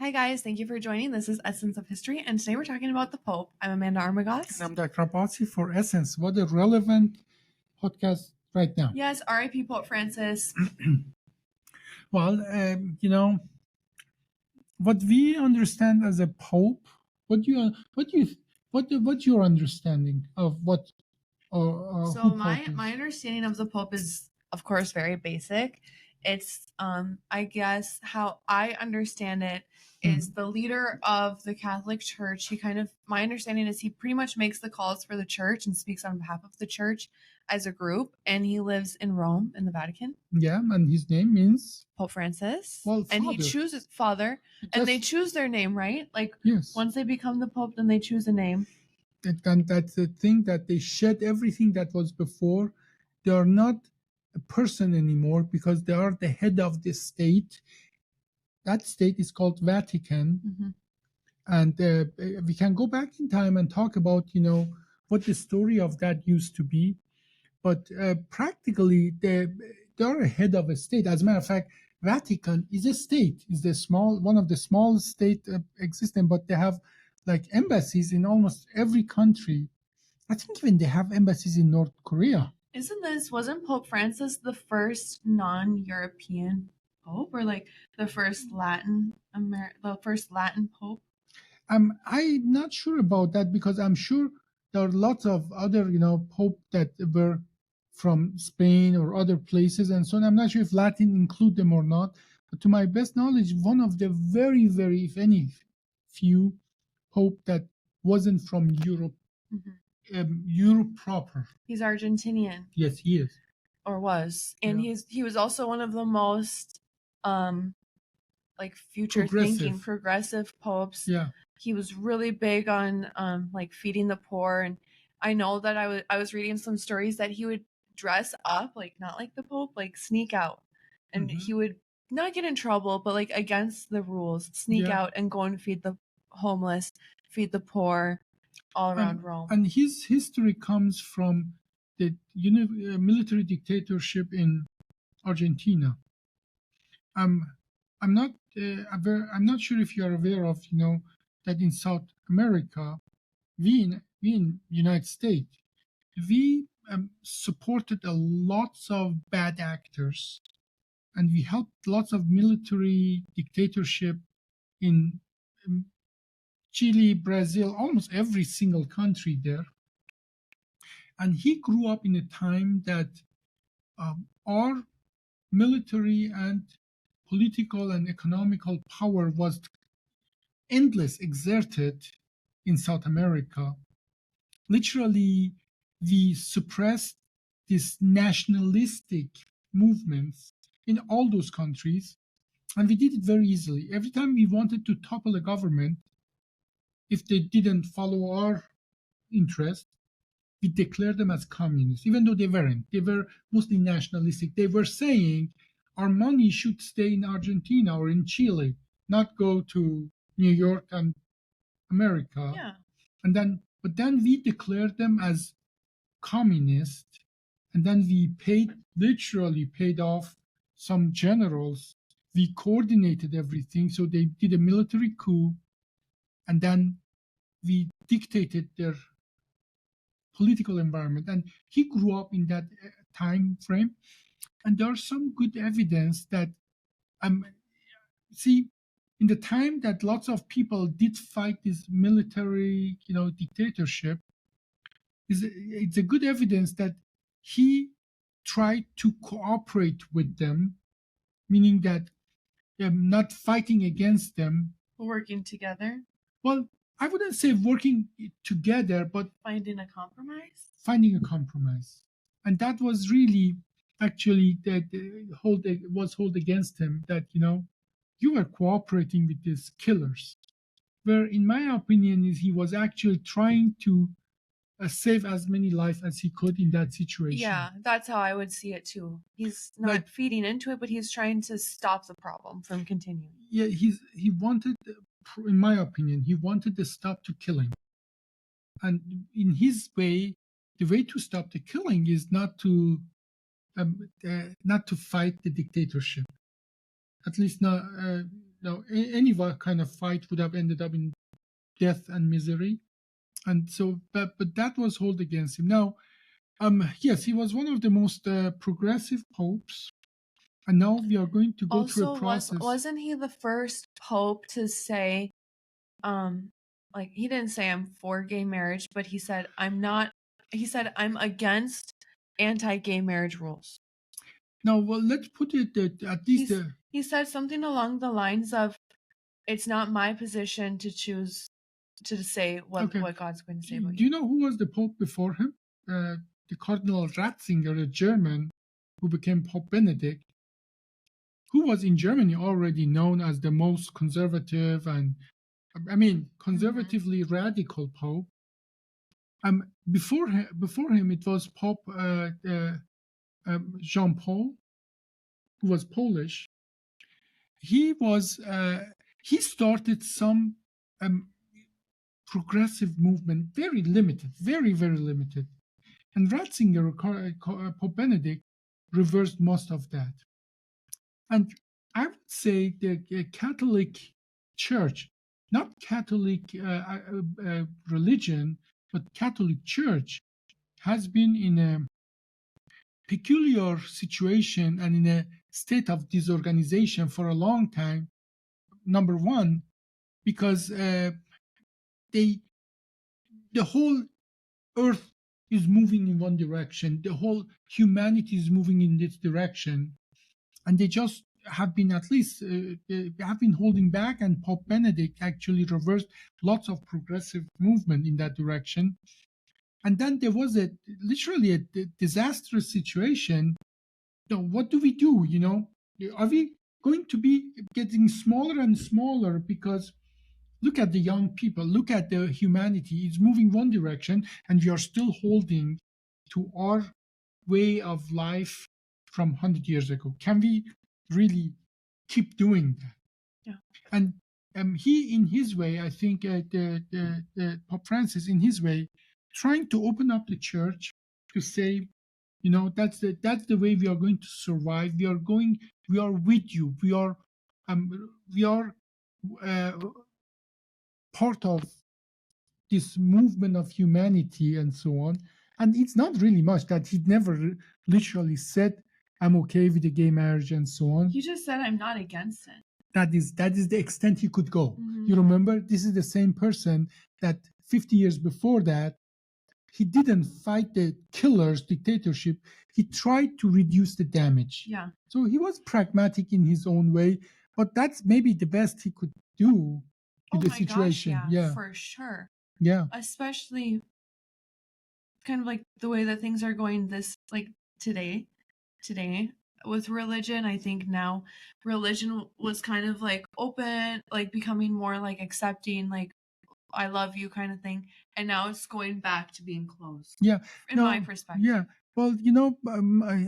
Hi guys, thank you for joining. This is Essence of History, and today we're talking about the Pope. I'm Amanda Armagost. And I'm Dr. Papacy for Essence. What a relevant podcast right now. Yes, R.I.P. Pope Francis. Well, what we understand as a pope, what's your understanding of what So who my Pope is? my understanding of the Pope is, of course, very basic. It's I guess how I understand it is the leader of the Catholic Church. My understanding is he pretty much makes the calls for the church and speaks on behalf of the church as a group, and he lives in Rome in the Vatican. Yeah, and his name means Pope Francis. Well, and he Father. chooses Father, and they choose their name, right? Like Yes. once they become the Pope, then they choose a name. And that's the thing, that they shed everything that was before. They are not a person anymore because they are the head of the state. That state is called Vatican. Mm-hmm. And we can go back in time and talk about, what the story of that used to be. But practically, they are a head of a state. As a matter of fact, Vatican is a state. Is the one of the smallest state existing, but they have like embassies in almost every country. I think even they have embassies in North Korea. Wasn't Pope Francis the first non-European Pope, or like the first Latin Pope? I'm not sure about that, because I'm sure there are lots of other, Pope that were from Spain or other places and so on. I'm not sure if Latin include them or not. But to my best knowledge, one of the very, very, if any, few Pope that wasn't from Europe, Europe proper. He's Argentinian. Yes, he is. Or was. And he was also one of the most like future thinking progressive popes. Yeah. He was really big on like feeding the poor, and I know that I was reading some stories that he would dress up like not like the Pope, like sneak out, and he would not get in trouble, but like against the rules, sneak out and go and feed the homeless, feed the poor all around Rome. And his history comes from the military dictatorship in Argentina. I'm not I'm not sure if you are aware of that in South America, we in United States, we supported a lots of bad actors, and we helped lots of military dictatorship in Chile, Brazil, almost every single country there. And he grew up in a time that our military and political and economical power was endless, exerted in South America. Literally, we suppressed these nationalistic movements in all those countries, and we did it very easily. Every time we wanted to topple a government, if they didn't follow our interest, we declared them as communists, even though they weren't. They were mostly nationalistic. They were saying our money should stay in Argentina or in Chile, not go to New York and America. Yeah. But then we declared them as communist, and then we literally paid off some generals. We coordinated everything, so they did a military coup, and then we dictated their political environment. And he grew up in that time frame, and there's some good evidence that see, in the time that lots of people did fight this military dictatorship, it's a good evidence that he tried to cooperate with them, meaning that not fighting against them, working together. Well, I wouldn't say working together, but finding a compromise. And that was really actually that was held against him, that you were cooperating with these killers, where in my opinion is he was actually trying to save as many lives as he could in that situation. Yeah, that's how I would see it too. He's not feeding into it, but he's trying to stop the problem from continuing. Yeah, he wanted, in my opinion, he wanted to stop the killing. And in his way, the way to stop the killing is not to fight the dictatorship. At least not any kind of fight would have ended up in death and misery. And so, but that was held against him. Now, yes, he was one of the most progressive popes, and now we are going to go through a Also, process. wasn't he the first pope to say, like he didn't say I'm for gay marriage, but he said I'm not. He said I'm against anti-gay marriage rules. Now, well, let's put it that at least he said something along the lines of, "It's not my position to choose to say what God's going to say about you." Do you know who was the pope before him? The Cardinal Ratzinger, a German, who became Pope Benedict, who was in Germany already known as the most conservative and, conservatively radical pope. Before him, it was Pope Jean Paul, who was Polish. He started some progressive movement, very limited, very, very limited. And Ratzinger, Pope Benedict, reversed most of that. And I would say the Catholic Church, not Catholic religion, but Catholic Church, has been in a peculiar situation and in a state of disorganization for a long time. Number one, because the whole earth is moving in one direction, the whole humanity is moving in this direction, and they just have been have been holding back, and Pope Benedict actually reversed lots of progressive movement in that direction. And then there was literally a disastrous situation. What do we do? Are we going to be getting smaller and smaller? Because look at the young people, look at the humanity. It's moving one direction, and we are still holding to our way of life from 100 years ago. Can we really keep doing that? Yeah. And he, in his way, I think the Pope Francis, in his way, trying to open up the church to say, that's the way we are going to survive. We are with you. We are part of this movement of humanity and so on. And it's not really much that he never literally said, I'm okay with the gay marriage and so on. He just said, I'm not against it. That is the extent he could go. Mm-hmm. You remember, this is the same person that 50 years before that, he didn't fight the killer's dictatorship. He tried to reduce the damage. Yeah. So he was pragmatic in his own way, but that's maybe the best he could do with the situation. Gosh, yeah, for sure. Yeah. Especially kind of like the way that things are going today with religion. I think now religion was kind of like open, like becoming more like accepting, like I love you kind of thing, and now it's going back to being closed. Yeah, in my perspective. Yeah, well,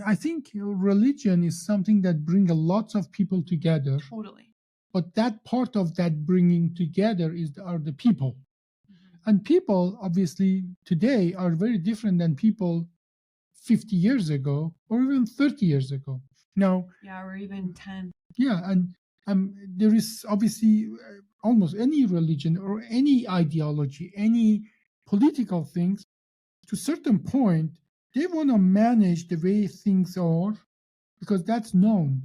I think religion is something that brings lots of people together. Totally. But that part of that bringing together are the people. Mm-hmm. And people, obviously, today are very different than people 50 years ago or even 30 years ago. Now, yeah, or even 10. Yeah, and there is obviously almost any religion or any ideology, any political things, to a certain point, they want to manage the way things are because that's known.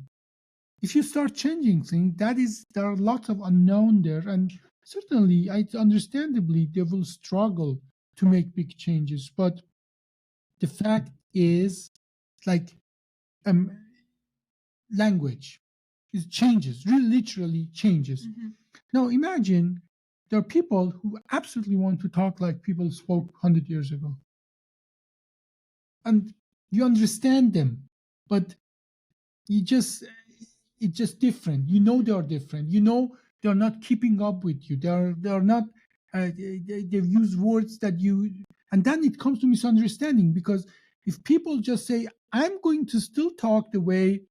If you start changing things, there are lots of unknown there, and certainly, understandably, they will struggle to make big changes. But the fact is, like, language, it changes, really literally changes. Mm-hmm. Now imagine there are people who absolutely want to talk like people spoke 100 years ago. And you understand them, but it's just different. They are different. They're not keeping up with you. They're not, they use words that and then it comes to misunderstanding, because if people just say, I'm going to still talk the way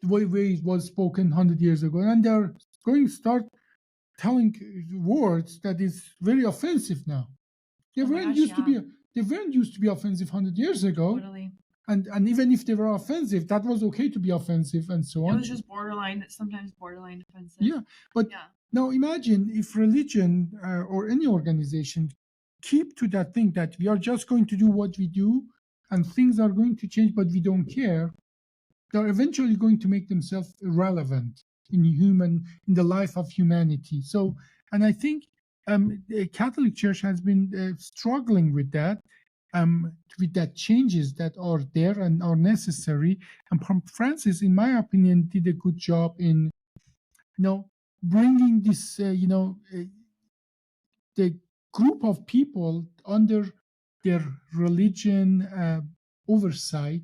it was spoken 100 years ago, and they're going to start telling words that is very offensive now. They weren't used to be offensive 100 years ago. Totally. and even if they were offensive, that was okay to be offensive and so on. It was just sometimes borderline offensive. Yeah, but now imagine if religion or any organization keep to that thing that we are just going to do what we do and things are going to change, but we don't care. They're eventually going to make themselves irrelevant in the life of humanity. So, and I think the Catholic Church has been struggling with that changes that are there and are necessary. And Pope Francis, in my opinion, did a good job in, bringing this, the group of people under their religion oversight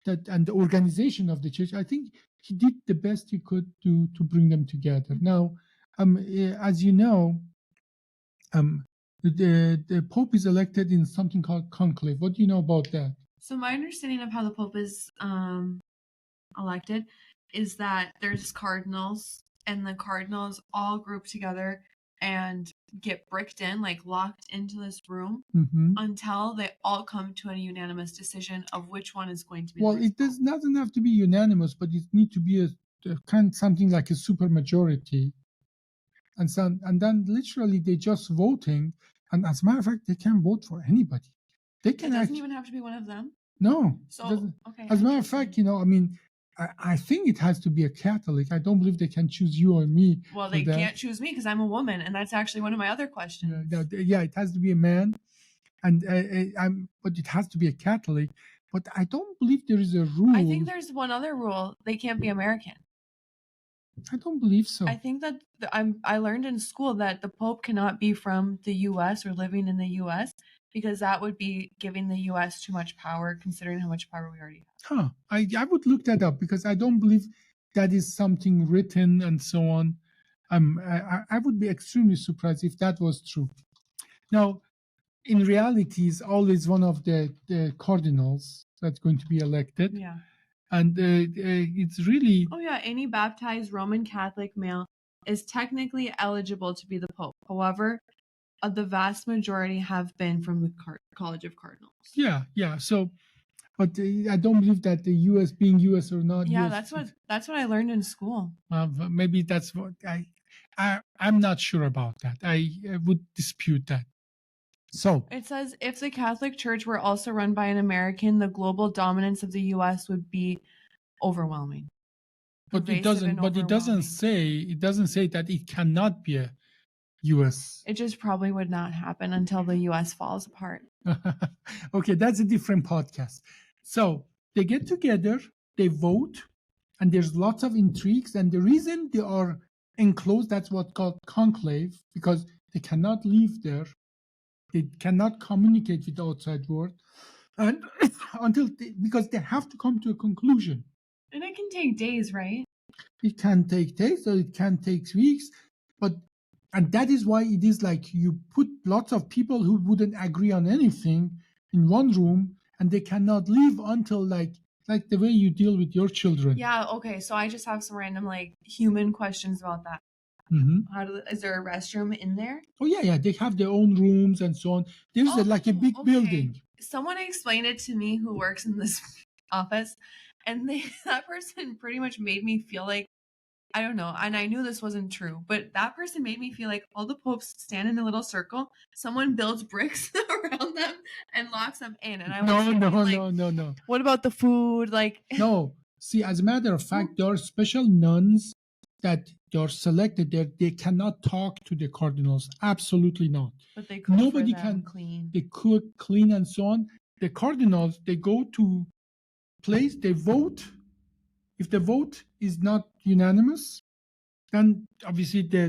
and the organization of the church. I think he did the best he could to bring them together. Now, as you know, the Pope is elected in something called conclave. What do you know about that? So my understanding of how the Pope is elected is that there's cardinals, and the cardinals all group together and get bricked in, like locked into this room, until they all come to a unanimous decision of which one is going to be. Well, it doesn't have to be unanimous, but it needs to be a kind something like a super majority. And then literally they just voting, and as a matter of fact, they can vote for anybody. It doesn't even have to be one of them. No. So okay. As a matter of fact, I think it has to be a Catholic. I don't believe they can choose you or me. Well, they can't choose me because I'm a woman, and that's actually one of my other questions. Yeah, it has to be a man, and but it has to be a Catholic. But I don't believe there is a rule. I think there's one other rule: they can't be American. I don't believe so. I think that I learned in school that the Pope cannot be from the U.S. or living in the U.S. because that would be giving the U.S. too much power, considering how much power we already have. I would look that up because I don't believe that is something written and so on. I would be extremely surprised if that was true. Now, in reality, it's always one of the cardinals that's going to be elected. Yeah. And it's really... Oh, yeah. Any baptized Roman Catholic male is technically eligible to be the Pope. However, the vast majority have been from the College of Cardinals. Yeah. So, but I don't believe that the U.S. being U.S. or not. Yeah, that's what I learned in school. Maybe that's what I'm not sure about that. I would dispute that. So it says if the Catholic Church were also run by an American, the global dominance of the U.S. would be overwhelming. But it doesn't. But it doesn't say that it cannot be a U.S. It just probably would not happen until the U.S. falls apart. Okay, that's a different podcast. So they get together, they vote, and there's lots of intrigues. And the reason they are enclosed, that's what's called conclave, because they cannot leave there. They cannot communicate with the outside world, and because they have to come to a conclusion. And it can take days, right? It can take days, or it can take weeks, and that is why it is like you put lots of people who wouldn't agree on anything in one room, and they cannot leave until like the way you deal with your children. Yeah. Okay. So I just have some random human questions about that. Is there a restroom in there? Oh yeah. They have their own rooms and so on. There's a big building. Someone explained it to me who works in this office, and that person pretty much made me feel like, I don't know, and I knew this wasn't true, but that person made me feel like all the popes stand in a little circle, someone builds bricks around them and locks them in, and I was no. What about the food? No. See, as a matter of fact, there are special nuns that they are selected there. They cannot talk to the cardinals. Absolutely not. But they cook. Nobody can clean. They cook, clean, and so on. The cardinals, they go to place, they vote. If the vote is not unanimous, then obviously the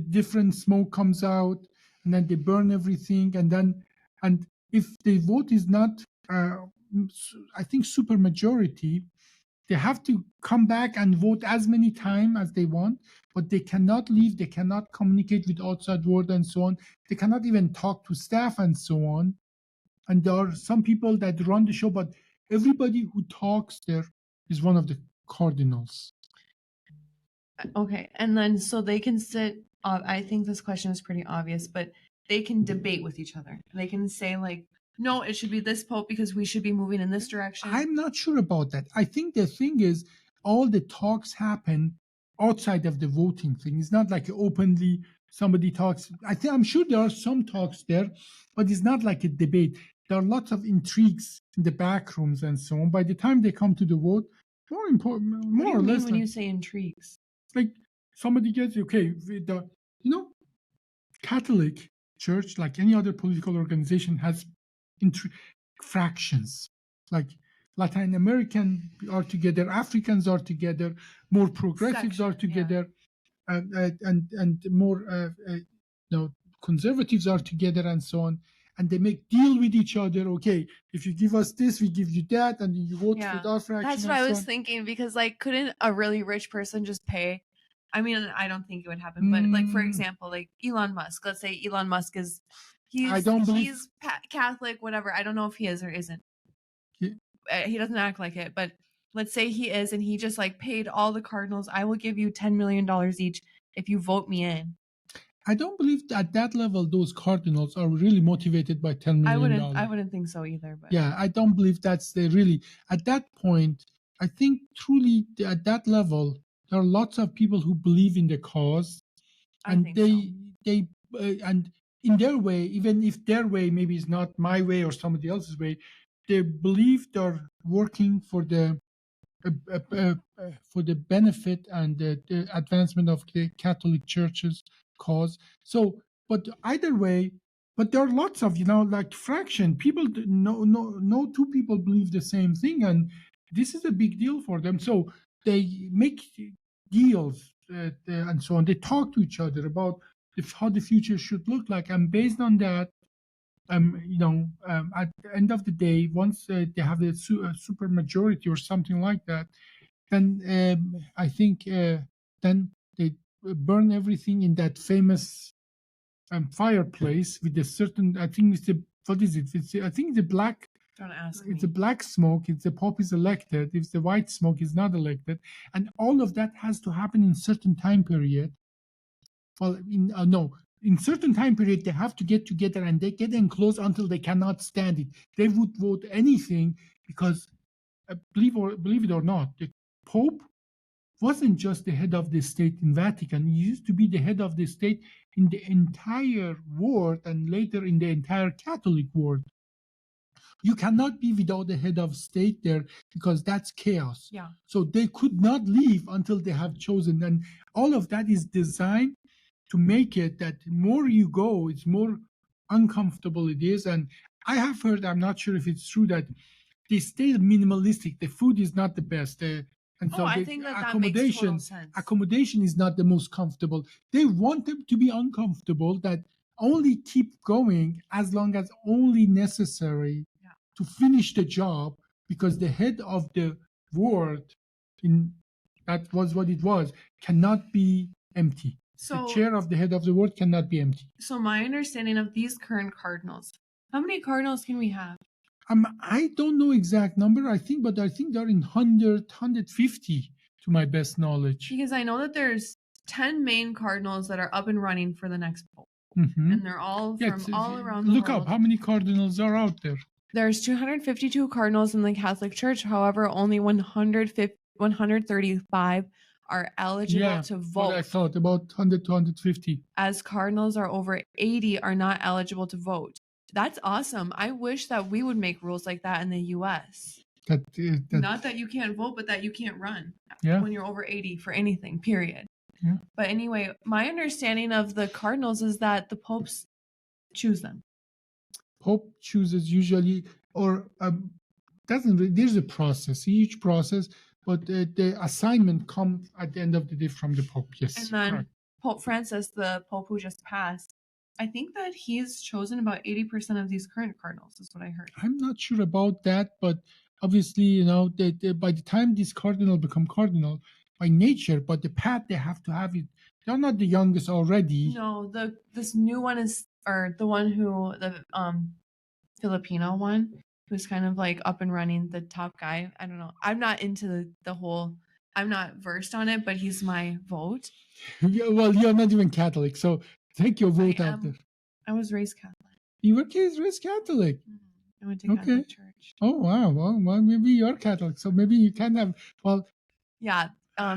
different smoke comes out, and then they burn everything, and if the vote is not, I think, super majority, they have to come back and vote as many times as they want, but they cannot leave, they cannot communicate with outside world and so on. They cannot even talk to staff and so on. And there are some people that run the show, but everybody who talks there is one of the cardinals. Okay, and then so they can sit, I think this question is pretty obvious, but they can debate with each other. They can say no, it should be this pope because we should be moving in this direction. I'm not sure about that. I think the thing is, all the talks happen outside of the voting thing. It's not like openly somebody talks. I'm sure there are some talks there, but it's not like a debate. There are lots of intrigues in the back rooms and so on. By the time they come to the vote, more important, What do more you or mean less, when you say intrigues? like somebody gets Catholic Church, like any other political organization, has fractions. Like Latin American are together, Africans are together, more progressives are together, and more conservatives are together, and so on. And they make deal with each other. Okay, if you give us this, we give you that, and you vote for our fraction. That's what I was thinking, because like, couldn't a really rich person just pay? I mean, I don't think it would happen, but like, for example, like Elon Musk. Let's say Elon Musk is he's Catholic, whatever. I don't know if he is or isn't. He doesn't act like it, but let's say he is, and he just like paid all the cardinals. I will give you $10 million each if you vote me in. I don't believe at that level those cardinals are really motivated by $10 million. I wouldn't think so either. But yeah, I don't believe that's really at that point. I think truly at that level there are lots of people who believe in the cause, and they and in their way, even if their way maybe is not my way or somebody else's way, they believe they're working for the benefit and the advancement of the Catholic Church's cause. So, but either way, but there are lots of like fraction people. No two people believe the same thing, and this is a big deal for them. So they make deals and so on. They talk to each other about how the future should look like, and based on that, at the end of the day, once they have the super majority or something like that, then I think then they burn everything in that famous fireplace with a certain. I think it's what is it? I think it's a black. Don't ask me. It's a black smoke. It's the Pope is elected. If the white smoke is not elected, and all of that has to happen in certain time period. Well, in certain time period, they have to get together and they get enclosed until they cannot stand it. They would vote anything because, believe it or not, the Pope wasn't just the head of the state in Vatican. He used to be the head of the state in the entire world and later in the entire Catholic world. You cannot be without the head of state there because that's chaos. Yeah. So they could not leave until they have chosen. And all of that is designed to make it that more you go, it's more uncomfortable it is. And I have heard, I'm not sure if it's true, that they stay minimalistic. The food is not the best. I think that makes total sense. Accommodation is not the most comfortable. They want them to be uncomfortable, that only keep going as long as only necessary to finish the job, because the head of the world, that was what it was, cannot be empty. So, the chair of the head of the world cannot be empty. So my understanding of these current cardinals, how many cardinals can we have? I don't know exact number. I think they're in 100, 150 to my best knowledge. Because I know that there's 10 main cardinals that are up and running for the next pope. Mm-hmm. And they're all from all around the world. Look up how many cardinals are out there. There's 252 cardinals in the Catholic Church. However, only 135 are eligible to vote. What I thought, about 100 to 150. As cardinals are over 80 are not eligible to vote. That's awesome. I wish that we would make rules like that in the U.S. Not that you can't vote, but that you can't run when you're over 80 for anything, period. Yeah. But anyway, my understanding of the cardinals is that the popes choose them. Pope chooses usually, or there's a process, huge process, but the assignment comes at the end of the day from the Pope. Yes. And then correct. Pope Francis, the Pope who just passed, I think that he's chosen about 80% of these current cardinals, is what I heard. I'm not sure about that, but obviously, by the time these cardinals become cardinal by nature, but the path they have to have it, they're not the youngest already. No, this new one is, or the one who, the Filipino one, who's kind of like up and running, the top guy. I don't know. I'm not into the whole, I'm not versed on it, but he's my vote. Yeah, well, you're not even Catholic, so take your vote out there. I was raised Catholic. You were raised Catholic? Mm-hmm. I went to Okay. Catholic church. Oh wow. Well, maybe you're Catholic, so maybe you can have. Well, Yeah.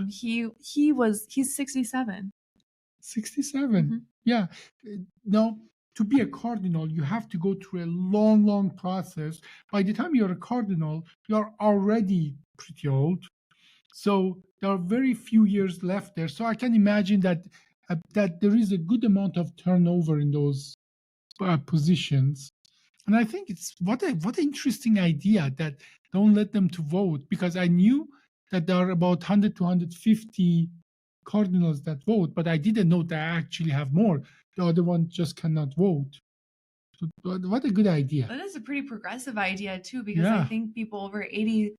He's 67. 67. Mhm. Yeah. Now, to be a cardinal, you have to go through a long, long process. By the time you're a cardinal, you're already pretty old. So there are very few years left there. So I can imagine that there is a good amount of turnover in those positions. And I think it's what an interesting idea that don't let them to vote, because I knew that there are about 100 to 150 cardinals that vote, but I didn't know that I actually have more. The other one just cannot vote. So what a good idea. That is a pretty progressive idea too, because I Yeah. think people over 80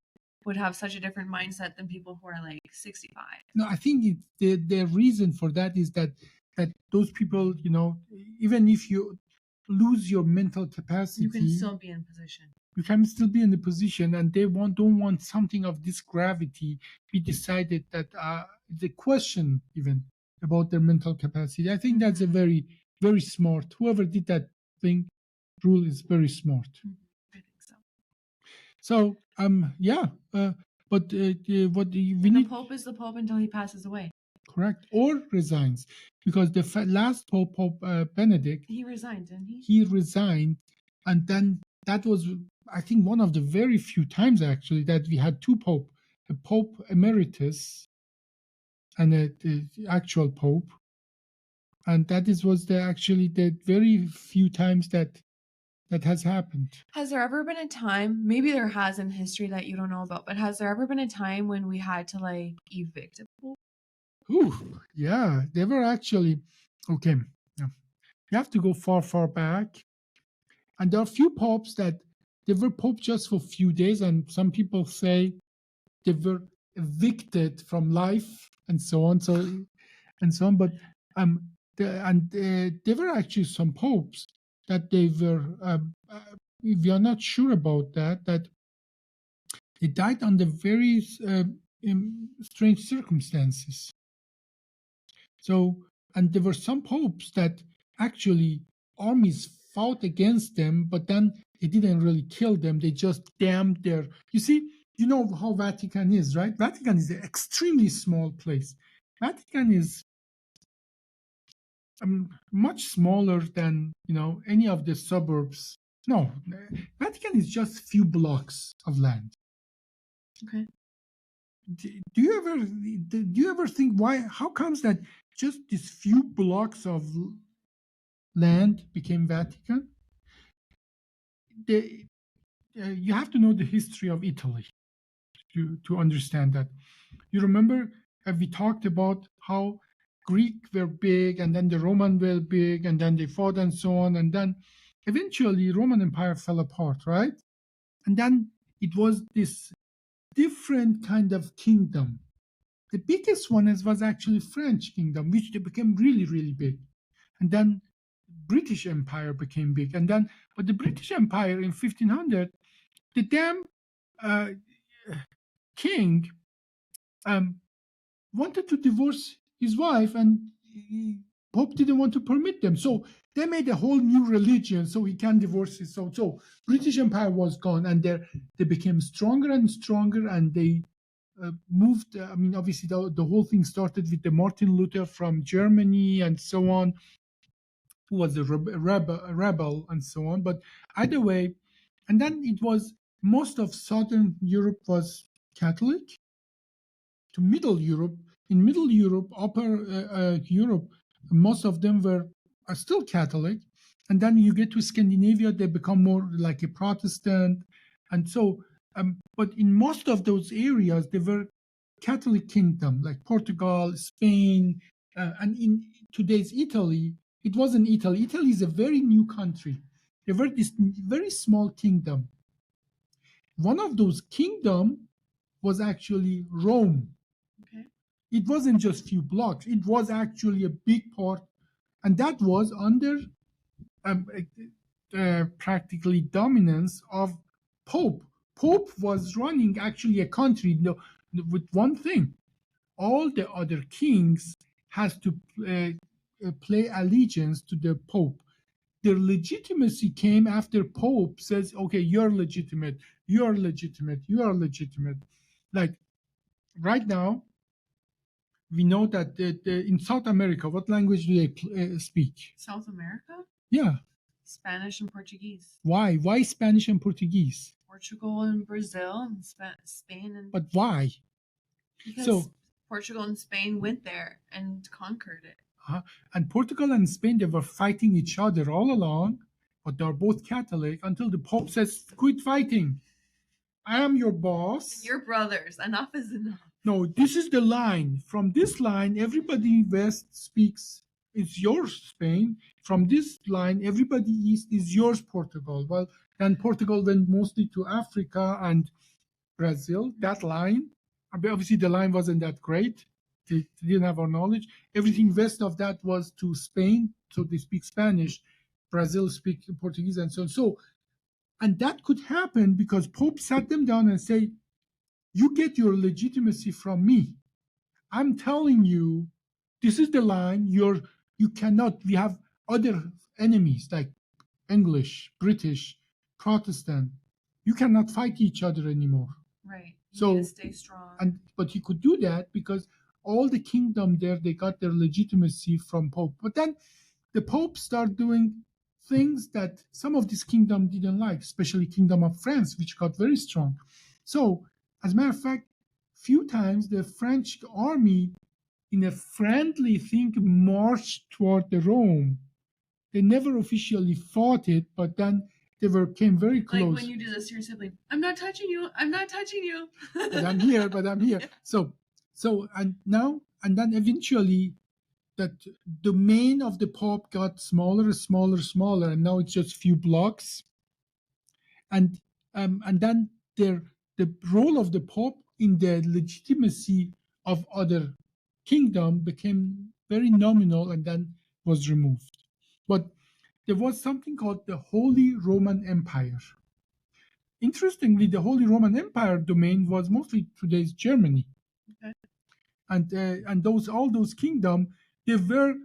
would have such a different mindset than people who are like 65. No, I think the reason for that is that those people, even if you lose your mental capacity, You can still be in position. you can still be in the position, and they don't want something of this gravity be decided that the question even about their mental capacity. I think that's a very, very smart. Whoever did that thing rule is very smart. I think so. So yeah, but what we And the need, Pope is the Pope until he passes away. correct, or resigns, because the last Pope Benedict, He resigned, didn't he? he resigned, and then that was, I think, one of the very few times actually that we had two Pope, a Pope Emeritus and the actual Pope, and was actually the very few times that has happened. Has there ever been a time, maybe there has in history that you don't know about, but has there ever been a time when we had to like evict a Pope? Ooh, yeah, they were actually okay. Yeah. You have to go far, far back, and there are a few popes that they were pope just for a few days, and some people say they were evicted from life and so on. But there were actually some popes that they were. We are not sure about that. That they died under very strange circumstances. So, and there were some popes that actually armies fought against them, but then they didn't really kill them. They just damned their. You see, you know how Vatican is, right? Vatican is an extremely small place. Vatican is much smaller than any of the suburbs. No, Vatican is just few blocks of land. Okay. Do you ever think why? How comes that just these few blocks of land became Vatican? You have to know the history of Italy to understand that. You remember we talked about how Greek were big, and then the Roman were big, and then they fought and so on, and then eventually Roman Empire fell apart, right? And then it was this different kind of kingdom. The biggest one was actually French kingdom, which they became really, really big. And then British Empire became big. And then, but the British Empire in 1500, the damn uh, king wanted to divorce his wife, and Pope didn't want to permit them. So they made a whole new religion so he can divorce his son. So British Empire was gone, and they became stronger and stronger, and they moved. I mean, obviously, the whole thing started with the Martin Luther from Germany and so on, who was a rebel and so on. But either way, and then it was most of Southern Europe was Catholic. To Middle Europe, in Middle Europe, Upper Europe, most of them are still Catholic. And then you get to Scandinavia, they become more like a Protestant. And so, but in most of those areas, they were Catholic kingdom, like Portugal, Spain, and in today's Italy, it wasn't Italy. Italy is a very new country. They were this very small kingdom. One of those kingdom was actually Rome. Okay. It wasn't just few blocks. It was actually a big part, and that was under practically dominance of Pope. Pope was running actually a country with one thing: all the other kings has to play allegiance to the Pope. their legitimacy came after Pope says, okay, you're legitimate, you're legitimate, you are legitimate. Like right now, we know that in South America, what language do they speak? South America? Yeah. Spanish and Portuguese. Why? Why Spanish and Portuguese? Portugal and Brazil and Spain and. But why? Because Portugal and Spain went there and conquered it. And Portugal and Spain, they were fighting each other all along, but they're both Catholic until the Pope says, quit fighting. I am your boss. And your brothers. Enough is enough. No, this is the line. From this line, everybody west speaks, it's yours, Spain. From this line, everybody east is yours, Portugal. Well, then Portugal went mostly to Africa and Brazil, that line. Obviously, the line wasn't that great. They didn't have our knowledge. Everything west of that was to Spain, so they speak Spanish. Brazil speak Portuguese and so on. So, and that could happen because Pope sat them down and say, you get your legitimacy from me. I'm telling you, this is the line. You cannot. We have other enemies like English, British, Protestant. You cannot fight each other anymore. Right. So need to stay strong. But he could do that because all the kingdom there, they got their legitimacy from Pope. But then the Pope started doing things that some of this kingdom didn't like, especially Kingdom of France, which got very strong. So, as a matter of fact, few times the French army, in a friendly thing, marched toward the Rome. They never officially fought it, but then they came very close. Like when you do this to your sibling, I'm not touching you. I'm not touching you. But I'm here. So and then eventually that domain of the Pope got smaller, and now it's just few blocks. And then the role of the Pope in the legitimacy of other kingdom became very nominal and then was removed. But there was something called the Holy Roman Empire. Interestingly, the Holy Roman Empire domain was mostly today's Germany. Okay. And all those kingdoms, they were,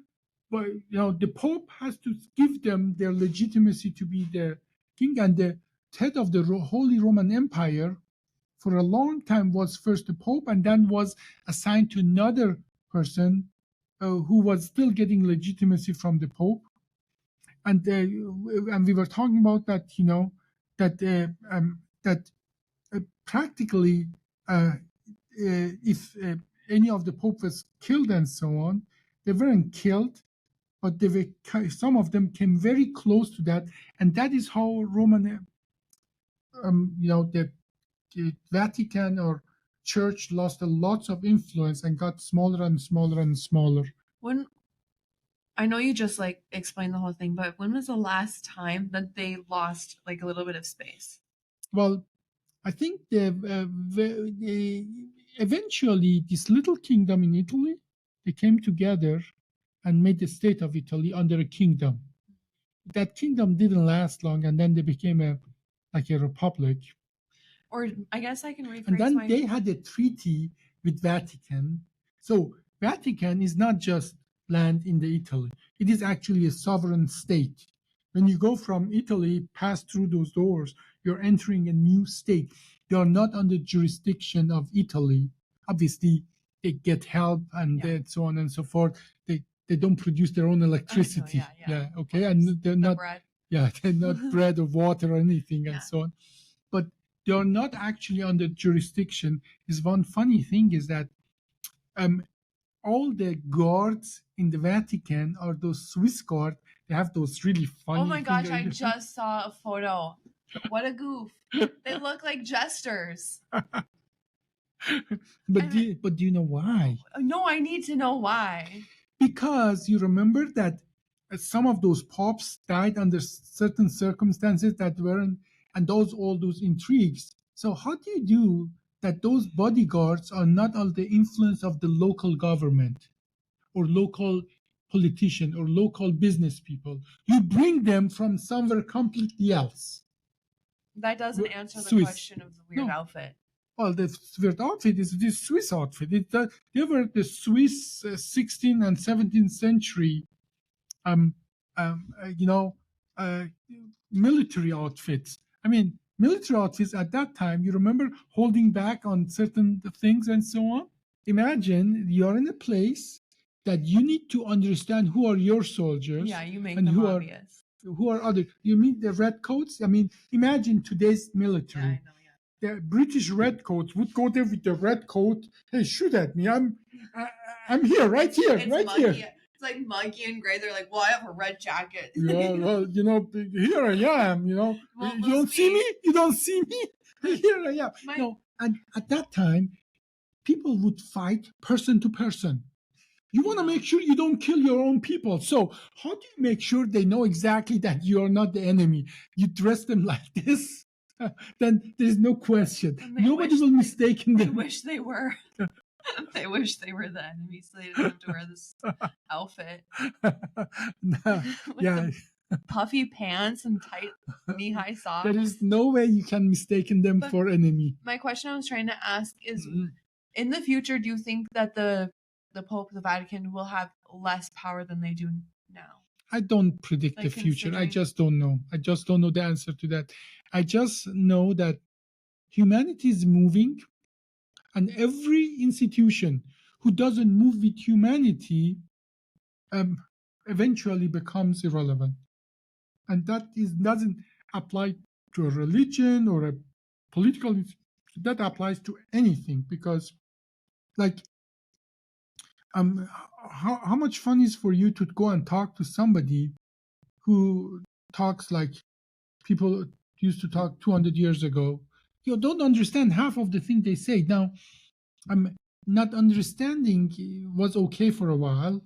the Pope has to give them their legitimacy to be the king. And the head of the Holy Roman Empire for a long time was first the Pope, and then was assigned to another person who was still getting legitimacy from the Pope. And we were talking about that, that practically, if any of the Pope was killed and so on, they weren't killed, but some of them came very close to that, and that is how Roman, the Vatican or Church lost a lot of influence and got smaller and smaller and smaller. When I know you just explained the whole thing, but when was the last time that they lost a little bit of space? Well, I think eventually this little kingdom in Italy, they came together and made the state of Italy under a kingdom. That kingdom didn't last long, and then they became a republic. Or I guess I can rephrase. And then they had a treaty with Vatican. So Vatican is not just land in the Italy. It is actually a sovereign state. When you go from Italy, pass through those doors, you're entering a new state. You are not under jurisdiction of Italy. Obviously, they get help and so on and so forth. They don't produce their own electricity. Okay, and they're not bread. They're not bread or water or anything and so on. But they are not actually under jurisdiction. Is one funny thing is that all the guards in the Vatican are those Swiss guards. They have those really funny. Oh my gosh! I just saw a photo. What a goof! They look like jesters. But do you know why? No, I need to know why. Because you remember that some of those popes died under certain circumstances that weren't, and all those intrigues. So how do you do that those bodyguards are not under the influence of the local government or local politician or local business people? You bring them from somewhere completely else. That doesn't answer the question of the weird outfit. Well, the weird outfit is this Swiss outfit. They were the Swiss 16th and 17th century, uh, military outfits. I mean, military outfits at that time, you remember holding back on certain things and so on? Imagine you're in a place that you need to understand who are your soldiers. Yeah, you make and them who obvious. who are other. You mean the redcoats? I mean, imagine today's military. Yeah, I know. Yeah. The British redcoats would go there with the red coat. Hey, shoot at me! I'm here, right here, It's right muggy. here. It's like muggy and gray. They're like, well, I have a red jacket. Yeah, well, here I am. Won't You don't lose see me. me. You don't see me. Here I am. And at that time, people would fight person to person. You want to make sure you don't kill your own people. So how do you make sure they know exactly that you are not the enemy? You dress them like this, then there's no question. Nobody will mistake them. They wish they were. They wish they were the enemy, so they didn't have to wear this outfit. Yeah. Puffy pants and tight knee-high socks. There is no way you can mistake them for enemy. My question I was trying to ask is, in the future, do you think that the Pope, the Vatican, will have less power than they do now? I don't predict the future. I just don't know. I just don't know the answer to that. I just know that humanity is moving, and every institution who doesn't move with humanity eventually becomes irrelevant. And that doesn't apply to a religion or a political institution. That applies to anything, because like how much fun is for you to go and talk to somebody who talks like people used to talk 200 years ago? You don't understand half of the thing they say. Now, not understanding was okay for a while,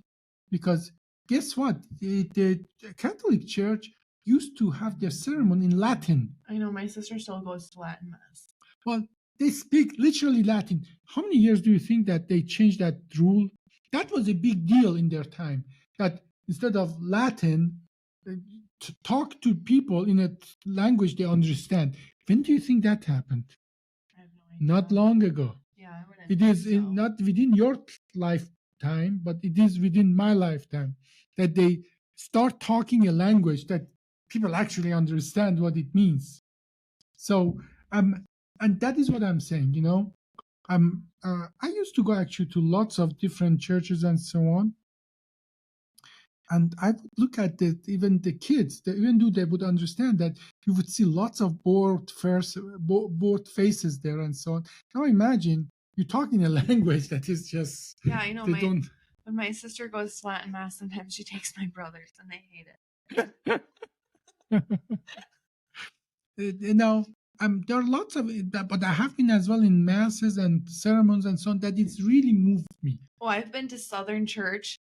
because guess what? The Catholic Church used to have their sermon in Latin. I know, my sister still goes to Latin Mass. Well, they speak literally Latin. How many years do you think that they changed that rule? That was a big deal in their time, that instead of Latin, to talk to people in a language they understand. When do you think that happened? I have no idea. Not long ago. Yeah, I wouldn't. It is not within your lifetime, but it is within my lifetime that they start talking a language that people actually understand what it means. So, and that is what I'm saying. I used to go actually to lots of different churches and so on. And I would look at even the kids, even though they would understand that, you would see lots of bored faces there and so on. Now imagine you talk in a language that is just... Yeah, I know. When my sister goes to Latin Mass, sometimes she takes my brothers and they hate it. There are lots of it, but I have been as well in masses and sermons and so on, that it's really moved me. Oh, I've been to Southern Church,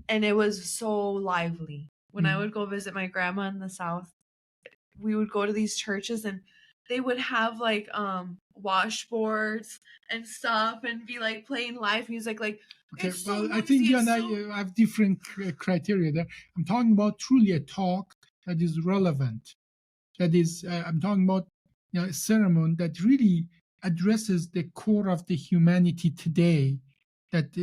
and it was so lively. When I would go visit my grandma in the South, we would go to these churches, and they would have like washboards and stuff, and be like playing live music. Like, okay, well, I think you and I have different criteria there. I'm talking about truly a talk that is relevant. That is, I'm talking about a sermon that really addresses the core of the humanity today. That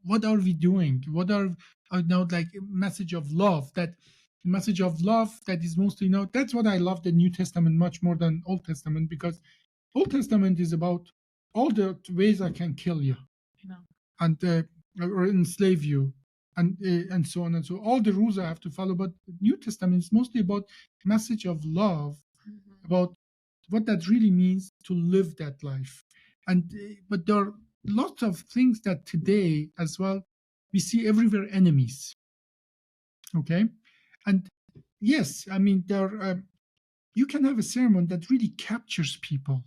what are we doing? What are like a message of love? That message of love that is mostly that's what I love the New Testament much more than Old Testament, because Old Testament is about all the ways I can kill you, and or enslave you, and so on and so on. All the rules I have to follow. But the New Testament is mostly about message of love, about what that really means to live that life. And but there are lots of things that today as well we see everywhere enemies. Okay, and yes, I mean there you can have a sermon that really captures people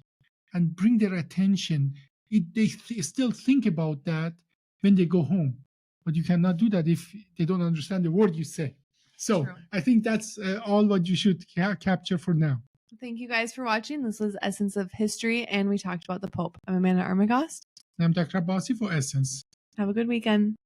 and bring their attention. They still think about that when they go home, but you cannot do that if they don't understand the word you say. So true. I think that's all what you should capture for now. Thank you guys for watching. This was Essence of History, and we talked about the Pope. I'm Amanda Armagost. I'm Dr. Abbasi for Essence. Have a good weekend.